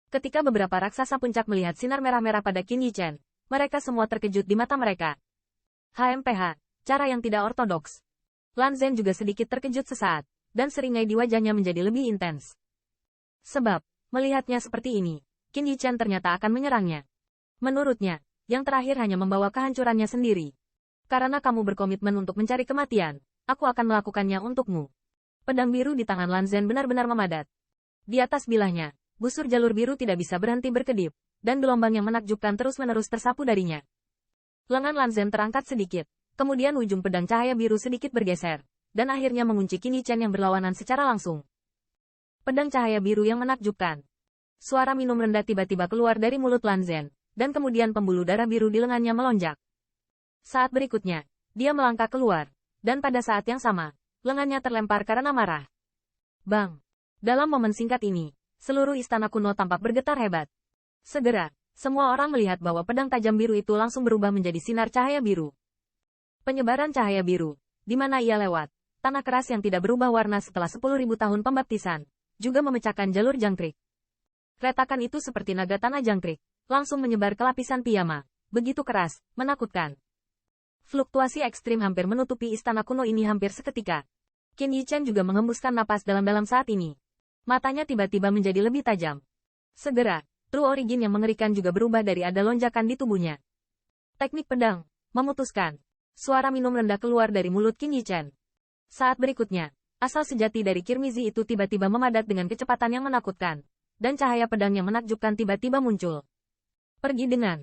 Ketika beberapa raksasa puncak melihat sinar merah-merah pada Qin Yichen, mereka semua terkejut di mata mereka. HMPH, cara yang tidak ortodoks. Lan Zhen juga sedikit terkejut sesaat, dan seringai di wajahnya menjadi lebih intens. Sebab, melihatnya seperti ini, Qin Yichen ternyata akan menyerangnya. Menurutnya, yang terakhir hanya membawa kehancurannya sendiri. Karena kamu berkomitmen untuk mencari kematian, aku akan melakukannya untukmu. Pedang biru di tangan Lan Zhen benar-benar memadat. Di atas bilahnya, busur jalur biru tidak bisa berhenti berkedip, dan gelombang yang menakjubkan terus-menerus tersapu darinya. Lengan Lan Zhen terangkat sedikit, kemudian ujung pedang cahaya biru sedikit bergeser, dan akhirnya mengunci Qin Yichen yang berlawanan secara langsung. Pedang cahaya biru yang menakjubkan. Suara minum rendah tiba-tiba keluar dari mulut Lan Zhen, dan kemudian pembuluh darah biru di lengannya melonjak. Saat berikutnya, dia melangkah keluar, dan pada saat yang sama, lengannya terlempar karena marah. Bang! Dalam momen singkat ini, seluruh istana kuno tampak bergetar hebat. Segera, semua orang melihat bahwa pedang tajam biru itu langsung berubah menjadi sinar cahaya biru. Penyebaran cahaya biru, di mana ia lewat, tanah keras yang tidak berubah warna setelah 10.000 tahun pembaptisan, juga memecahkan jalur jangkrik. Retakan itu seperti naga tanah jangkrik, langsung menyebar ke lapisan piyama, begitu keras, menakutkan. Fluktuasi ekstrim hampir menutupi istana kuno ini hampir seketika. Qin Yichen juga menghembuskan napas dalam-dalam saat ini. Matanya tiba-tiba menjadi lebih tajam. Segera, True Origin yang mengerikan juga berubah dari ada lonjakan di tubuhnya. Teknik pedang, memutuskan. Suara minum rendah keluar dari mulut Qin Yichen. Saat berikutnya, asal sejati dari Kirmizi itu tiba-tiba memadat dengan kecepatan yang menakutkan. Dan cahaya pedang yang menakjubkan tiba-tiba muncul. Pergi dengan.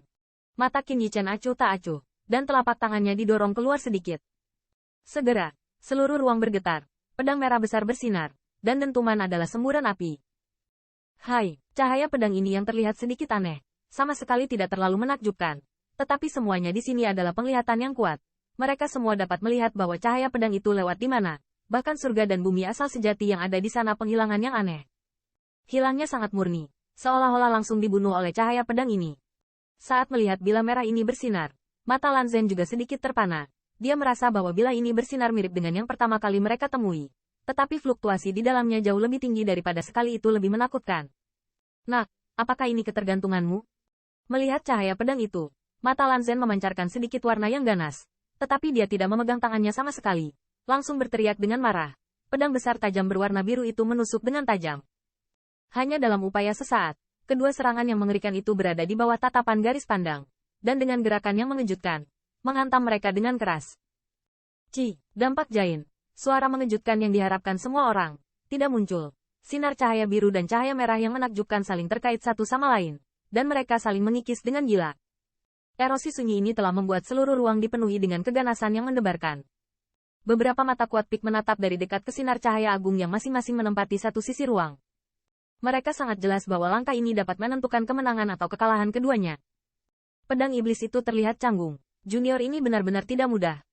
Mata Qin Yichen acuh tak acuh, dan telapak tangannya didorong keluar sedikit. Segera, seluruh ruang bergetar, pedang merah besar bersinar, dan dentuman adalah semburan api. Hai, cahaya pedang ini yang terlihat sedikit aneh, sama sekali tidak terlalu menakjubkan. Tetapi semuanya di sini adalah penglihatan yang kuat. Mereka semua dapat melihat bahwa cahaya pedang itu lewat di mana, bahkan surga dan bumi asal sejati yang ada di sana penghilangan yang aneh. Hilangnya sangat murni, seolah-olah langsung dibunuh oleh cahaya pedang ini. Saat melihat bila merah ini bersinar, mata Lan Zhen juga sedikit terpana. Dia merasa bahwa bila ini bersinar mirip dengan yang pertama kali mereka temui. Tetapi fluktuasi di dalamnya jauh lebih tinggi daripada sekali itu lebih menakutkan. Nak, apakah ini ketergantunganmu? Melihat cahaya pedang itu, mata Lan Zhen memancarkan sedikit warna yang ganas. Tetapi dia tidak memegang tangannya sama sekali. Langsung berteriak dengan marah. Pedang besar tajam berwarna biru itu menusuk dengan tajam. Hanya dalam upaya sesaat, kedua serangan yang mengerikan itu berada di bawah tatapan garis pandang. Dan dengan gerakan yang mengejutkan, menghantam mereka dengan keras. Dampak Jain. Suara mengejutkan yang diharapkan semua orang, tidak muncul. Sinar cahaya biru dan cahaya merah yang menakjubkan saling terkait satu sama lain, dan mereka saling mengikis dengan gila. Erosi sunyi ini telah membuat seluruh ruang dipenuhi dengan keganasan yang mendebarkan. Beberapa mata kuat pik menatap dari dekat ke sinar cahaya agung yang masing-masing menempati satu sisi ruang. Mereka sangat jelas bahwa langkah ini dapat menentukan kemenangan atau kekalahan keduanya. Pedang iblis itu terlihat canggung. Junior ini benar-benar tidak mudah.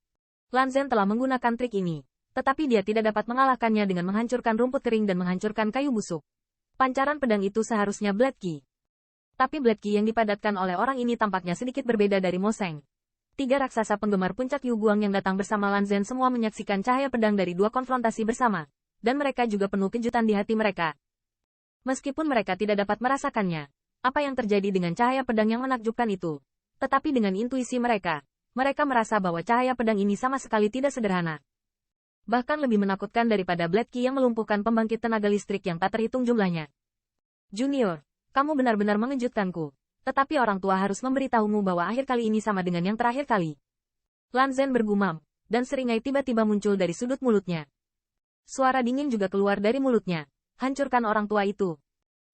Lan Zhen telah menggunakan trik ini. Tetapi dia tidak dapat mengalahkannya dengan menghancurkan rumput kering dan menghancurkan kayu busuk. Pancaran pedang itu seharusnya Blade Ki. Tapi Blade Ki yang dipadatkan oleh orang ini tampaknya sedikit berbeda dari Mo Sheng. 3 raksasa penggemar puncak Yu Guang yang datang bersama Lan Zhen semua menyaksikan cahaya pedang dari 2 konfrontasi bersama. Dan mereka juga penuh kejutan di hati mereka. Meskipun mereka tidak dapat merasakannya, apa yang terjadi dengan cahaya pedang yang menakjubkan itu. Tetapi dengan intuisi mereka merasa bahwa cahaya pedang ini sama sekali tidak sederhana. Bahkan lebih menakutkan daripada Blade Ki yang melumpuhkan pembangkit tenaga listrik yang tak terhitung jumlahnya. Junior, kamu benar-benar mengejutkanku. Tetapi orang tua harus memberitahumu bahwa akhir kali ini sama dengan yang terakhir kali. Lan Zhen bergumam, dan seringai tiba-tiba muncul dari sudut mulutnya. Suara dingin juga keluar dari mulutnya. Hancurkan orang tua itu.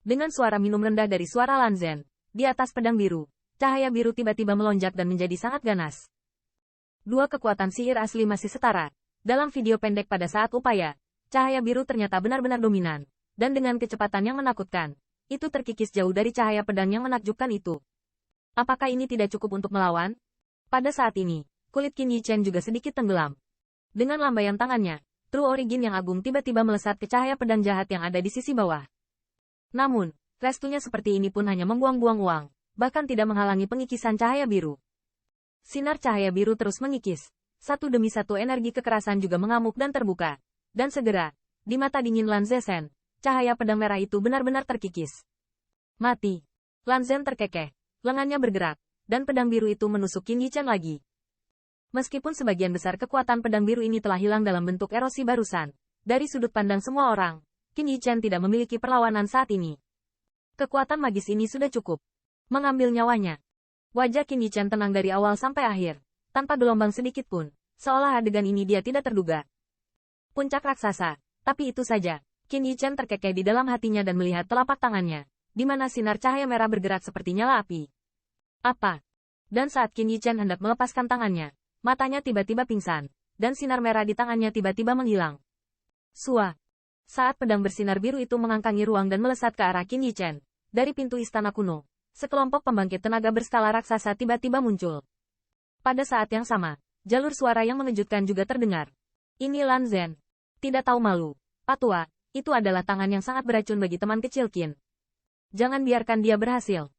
Dengan suara minum rendah dari suara Lan Zhen, di atas pedang biru, cahaya biru tiba-tiba melonjak dan menjadi sangat ganas. 2 kekuatan sihir asli masih setara. Dalam video pendek pada saat upaya, cahaya biru ternyata benar-benar dominan, dan dengan kecepatan yang menakutkan, itu terkikis jauh dari cahaya pedang yang menakjubkan itu. Apakah ini tidak cukup untuk melawan? Pada saat ini, kulit Qin Yichen juga sedikit tenggelam. Dengan lambaian tangannya, True Origin yang agung tiba-tiba melesat ke cahaya pedang jahat yang ada di sisi bawah. Namun, restunya seperti ini pun hanya membuang-buang uang, bahkan tidak menghalangi pengikisan cahaya biru. Sinar cahaya biru terus mengikis. Satu demi satu energi kekerasan juga mengamuk dan terbuka. Dan segera, di mata dingin Lan Zhen, cahaya pedang merah itu benar-benar terkikis. Mati. Lan Zhen terkekeh. Lengannya bergerak, dan pedang biru itu menusuk Qin Yichen lagi. Meskipun sebagian besar kekuatan pedang biru ini telah hilang dalam bentuk erosi barusan, dari sudut pandang semua orang, Qin Yichen tidak memiliki perlawanan saat ini. Kekuatan magis ini sudah cukup mengambil nyawanya. Wajah Qin Yichen tenang dari awal sampai akhir, tanpa gelombang sedikit pun, seolah adegan ini dia tidak terduga. Puncak raksasa, tapi itu saja. Qin Yichen terkekeh di dalam hatinya dan melihat telapak tangannya, di mana sinar cahaya merah bergerak seperti nyala api. Apa? Dan saat Qin Yichen hendak melepaskan tangannya, matanya tiba-tiba pingsan, dan sinar merah di tangannya tiba-tiba menghilang. Sua. Saat pedang bersinar biru itu mengangkangi ruang dan melesat ke arah Qin Yichen, dari pintu istana kuno, sekelompok pembangkit tenaga berskala raksasa tiba-tiba muncul. Pada saat yang sama, jalur suara yang mengejutkan juga terdengar. Ini Lan Zhen. Tidak tahu malu. Patua, itu adalah tangan yang sangat beracun bagi teman kecil Qin. Jangan biarkan dia berhasil.